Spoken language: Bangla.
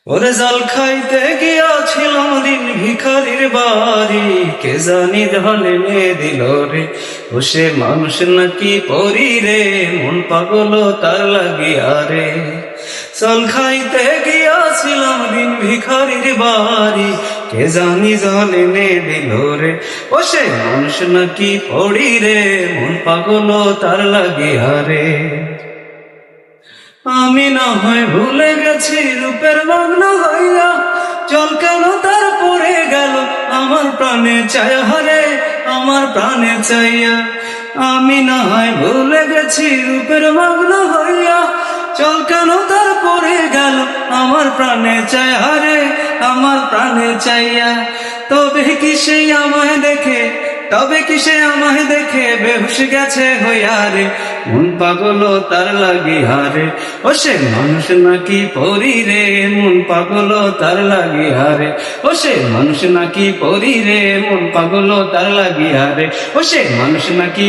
ওরে জল খাইতে গিয়াছিলাম দিন ভিখারির বাড়ি, কে জানি ঢলে নিয়ে দিল রে। ও সে মানুষ নাকি পরি রে, মন পাগল তার লাগিয়া রে। জল খাইতে গিয়াছিলাম দিন ভিখারির বাড়ি, কে জানি জলে নিয়ে দিল রে। ও সে মানুষ নাকি পরি রে, মন পাগল তার লাগিয়া রে। আমি না হয় ভুলে গেছি রূপের মগ্ন হইয়া, জল কেন তার পড়ে গেল আমার প্রাণে চায় হারে, আমার প্রাণে চাইয়া। আমি না হয় ভুলে গেছি রূপের মগ্ন হইয়া, জল কেন তার পড়ে গেল আমার প্রাণে চায় হারে, আমার প্রাণে চাইয়া। তবে কি সেই আমায় দেখে, তবে কি সে আমায় দেখে বেহুশ গেছে হইয়া রে, মন পাগল তার লাগিয়া রে। ও সে মানুষ নাকি পরি রে, মন পাগল তার লাগিয়া রে। ও সে মানুষ নাকি পরি রে, মন পাগল তার লাগিয়া রে। ও সে মানুষ নাকি